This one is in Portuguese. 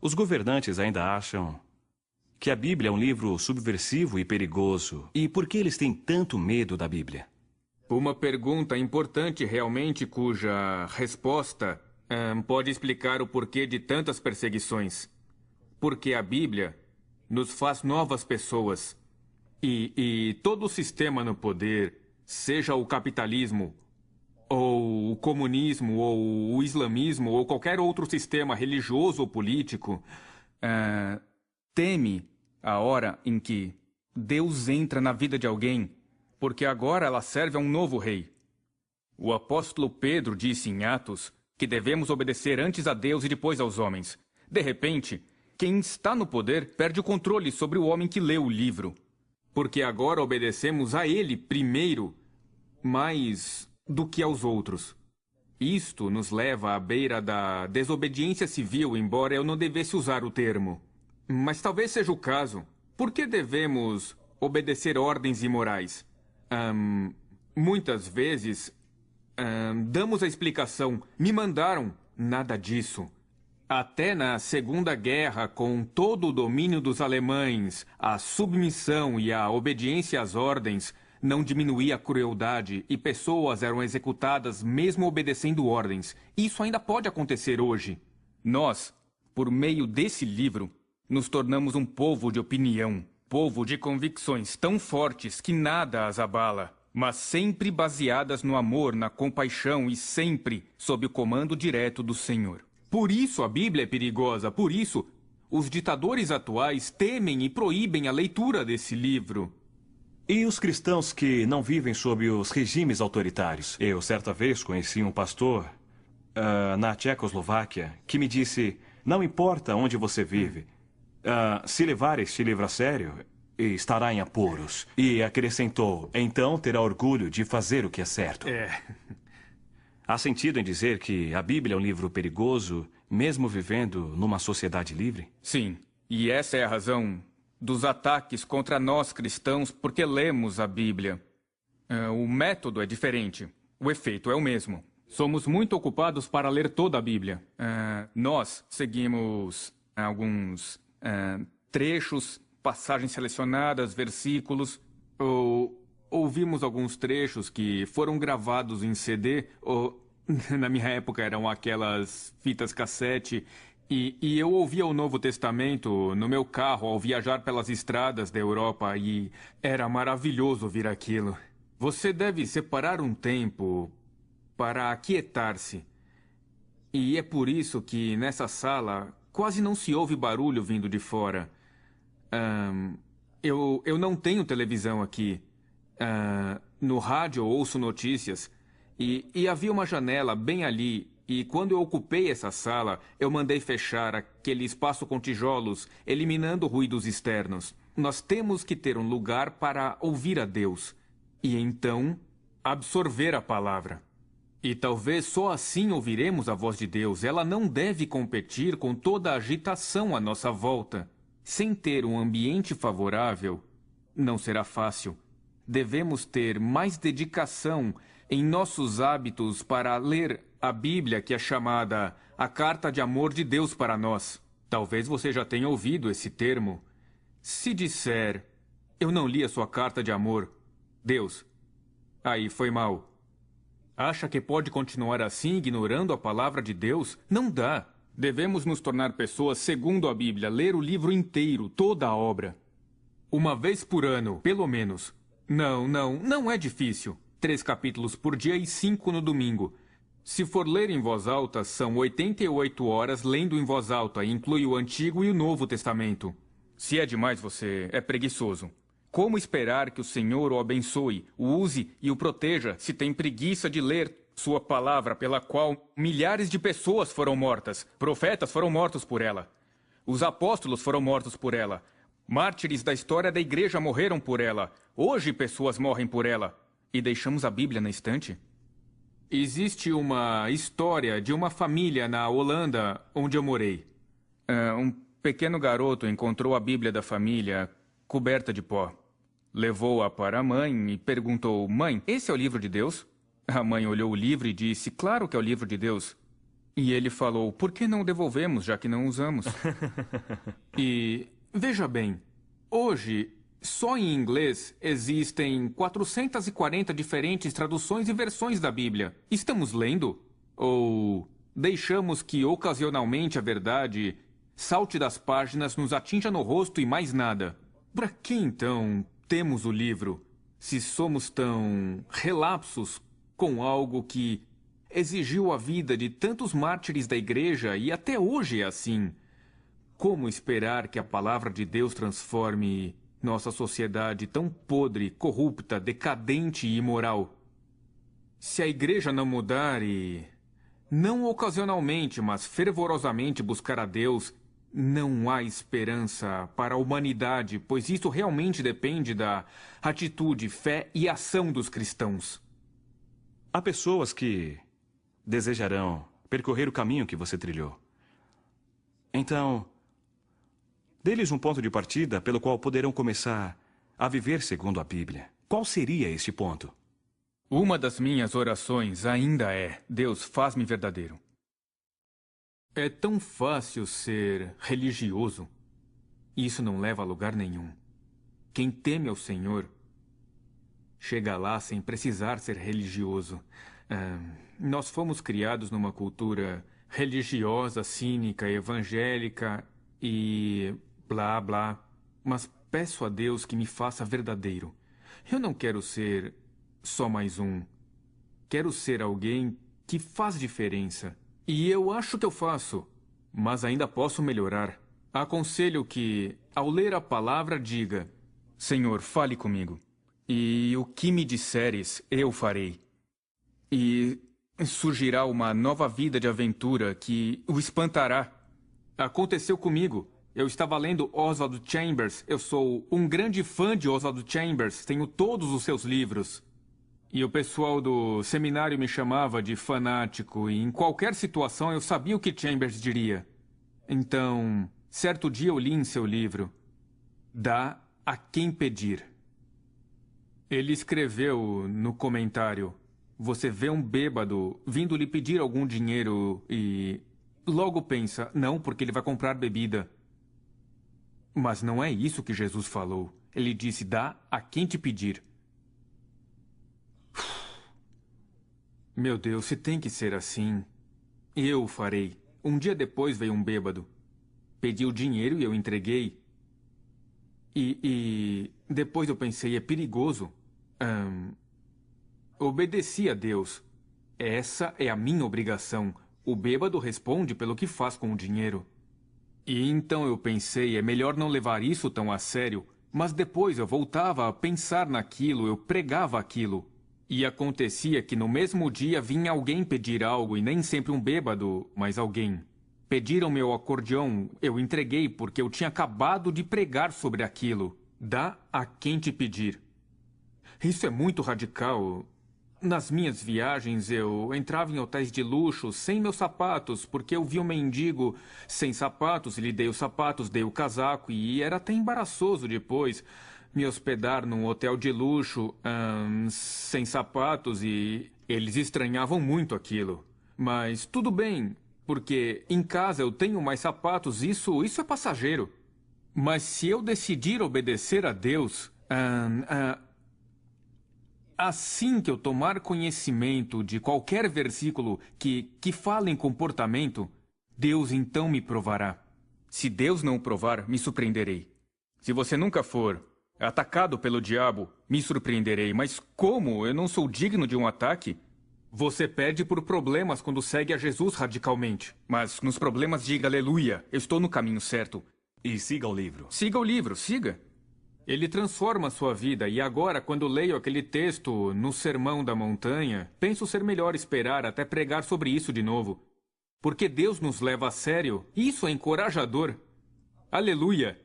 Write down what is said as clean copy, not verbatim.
Os governantes ainda acham que a Bíblia é um livro subversivo e perigoso. E por que eles têm tanto medo da Bíblia? Uma pergunta importante realmente, cuja resposta pode explicar o porquê de tantas perseguições. Porque a Bíblia nos faz novas pessoas. E todo o sistema no poder, seja o capitalismo, ou o comunismo, ou o islamismo, ou qualquer outro sistema religioso ou político, teme a hora em que Deus entra na vida de alguém, porque agora ela serve a um novo rei. O apóstolo Pedro disse em Atos que devemos obedecer antes a Deus e depois aos homens. De repente, quem está no poder perde o controle sobre o homem que lê o livro, porque agora obedecemos a ele primeiro, mais do que aos outros. Isto nos leva à beira da desobediência civil, embora eu não devesse usar o termo. Mas talvez seja o caso. Por que devemos obedecer ordens imorais? Muitas vezes damos a explicação: me mandaram. Nada disso. Até na Segunda Guerra, com todo o domínio dos alemães, a submissão e a obediência às ordens não diminuía a crueldade e pessoas eram executadas mesmo obedecendo ordens. Isso ainda pode acontecer hoje. Nós, por meio desse livro, nos tornamos um povo de opinião, povo de convicções tão fortes que nada as abala, mas sempre baseadas no amor, na compaixão e sempre sob o comando direto do Senhor. Por isso a Bíblia é perigosa, por isso os ditadores atuais temem e proíbem a leitura desse livro. E os cristãos que não vivem sob os regimes autoritários? Eu, certa vez, conheci um pastor na Tchecoslováquia que me disse: não importa onde você vive, se levar este livro a sério, estará em apuros. E acrescentou: então terá orgulho de fazer o que é certo. Há sentido em dizer que a Bíblia é um livro perigoso, mesmo vivendo numa sociedade livre? Sim, e essa é a razão dos ataques contra nós cristãos, porque lemos a Bíblia. O método é diferente, o efeito é o mesmo. Somos muito ocupados para ler toda a Bíblia. Nós seguimos alguns trechos, passagens selecionadas, versículos, ou ouvimos alguns trechos que foram gravados em CD, ou na minha época eram aquelas fitas cassete, e eu ouvia o Novo Testamento no meu carro ao viajar pelas estradas da Europa, e era maravilhoso ouvir aquilo. Você deve separar um tempo para aquietar-se. E é por isso que nessa sala quase não se ouve barulho vindo de fora. Eu não tenho televisão aqui. No rádio eu ouço notícias, e havia uma janela bem ali, e quando eu ocupei essa sala, eu mandei fechar aquele espaço com tijolos, eliminando ruídos externos. Nós temos que ter um lugar para ouvir a Deus, e então absorver a palavra. E talvez só assim ouviremos a voz de Deus. Ela não deve competir com toda a agitação à nossa volta. Sem ter um ambiente favorável, não será fácil. Devemos ter mais dedicação em nossos hábitos para ler a Bíblia, que é chamada a Carta de Amor de Deus para nós. Talvez você já tenha ouvido esse termo. Se disser: eu não li a sua carta de amor, Deus, aí foi mal. Acha que pode continuar assim, ignorando a palavra de Deus? Não dá. Devemos nos tornar pessoas segundo a Bíblia, ler o livro inteiro, toda a obra. Uma vez por ano, pelo menos. Não é difícil. 3 capítulos por dia e 5 no domingo. Se for ler em voz alta, são 88 horas lendo em voz alta, e inclui o Antigo e o Novo Testamento. Se é demais, você é preguiçoso. Como esperar que o Senhor o abençoe, o use e o proteja se tem preguiça de ler sua palavra, pela qual milhares de pessoas foram mortas, profetas foram mortos por ela, os apóstolos foram mortos por ela, mártires da história da igreja morreram por ela, hoje pessoas morrem por ela, e deixamos a Bíblia na estante? Existe uma história de uma família na Holanda, onde eu morei. Um pequeno garoto encontrou a Bíblia da família coberta de pó. Levou-a para a mãe e perguntou: mãe, esse é o livro de Deus? A mãe olhou o livro e disse: claro que é o livro de Deus. E ele falou, por que não devolvemos, já que não usamos? E, veja bem, hoje, só em inglês, existem 440 diferentes traduções e versões da Bíblia. Estamos lendo? Ou deixamos que, ocasionalmente, a verdade salte das páginas, nos atinja no rosto e mais nada? Para que, então, temos o livro, se somos tão relapsos com algo que exigiu a vida de tantos mártires da igreja e até hoje é assim? Como esperar que a palavra de Deus transforme nossa sociedade tão podre, corrupta, decadente e imoral? Se a igreja não mudar e, não ocasionalmente, mas fervorosamente buscar a Deus, não há esperança para a humanidade, pois isso realmente depende da atitude, fé e ação dos cristãos. Há pessoas que desejarão percorrer o caminho que você trilhou. Então, dê-lhes um ponto de partida pelo qual poderão começar a viver segundo a Bíblia. Qual seria este ponto? Uma das minhas orações ainda é: Deus, faz-me verdadeiro. É tão fácil ser religioso. Isso não leva a lugar nenhum. Quem teme ao Senhor chega lá sem precisar ser religioso. Nós fomos criados numa cultura religiosa, cínica, evangélica e blá blá. Mas peço a Deus que me faça verdadeiro. Eu não quero ser só mais um. Quero ser alguém que faz diferença. E eu acho que eu faço, mas ainda posso melhorar. Aconselho que, ao ler a palavra, diga: Senhor, fale comigo. E o que me disseres, eu farei. E surgirá uma nova vida de aventura que o espantará. Aconteceu comigo. Eu estava lendo Oswald Chambers. Eu sou um grande fã de Oswald Chambers. Tenho todos os seus livros. E o pessoal do seminário me chamava de fanático, e em qualquer situação eu sabia o que Chambers diria. Então, certo dia eu li em seu livro: Dá a quem pedir. Ele escreveu no comentário: você vê um bêbado vindo lhe pedir algum dinheiro e logo pensa, não, porque ele vai comprar bebida. Mas não é isso que Jesus falou. Ele disse: dá a quem te pedir. Meu Deus, se tem que ser assim, eu o farei. Um dia depois veio um bêbado. Pediu dinheiro e eu entreguei. E depois eu pensei, é perigoso. Obedeci a Deus. Essa é a minha obrigação. O bêbado responde pelo que faz com o dinheiro. E então eu pensei, é melhor não levar isso tão a sério. Mas depois eu voltava a pensar naquilo, eu pregava aquilo. E acontecia que no mesmo dia vinha alguém pedir algo, e nem sempre um bêbado, mas alguém. Pediram meu acordeão, eu entreguei porque eu tinha acabado de pregar sobre aquilo. Dá a quem te pedir. Isso é muito radical. Nas minhas viagens eu entrava em hotéis de luxo sem meus sapatos, porque eu vi um mendigo sem sapatos, lhe dei os sapatos, dei o casaco, e era até embaraçoso depois me hospedar num hotel de luxo, sem sapatos, e eles estranhavam muito aquilo. Mas tudo bem, porque em casa eu tenho mais sapatos, isso é passageiro. Mas se eu decidir obedecer a Deus, assim que eu tomar conhecimento de qualquer versículo que fala em comportamento, Deus então me provará. Se Deus não o provar, me surpreenderei. Se você nunca for atacado pelo diabo, me surpreenderei. Mas como? Eu não sou digno de um ataque? Você perde por problemas quando segue a Jesus radicalmente. Mas nos problemas diga aleluia, eu estou no caminho certo. E siga o livro. Siga o livro, siga. Ele transforma a sua vida, e agora, quando leio aquele texto no Sermão da Montanha, penso ser melhor esperar até pregar sobre isso de novo. Porque Deus nos leva a sério, e isso é encorajador. Aleluia!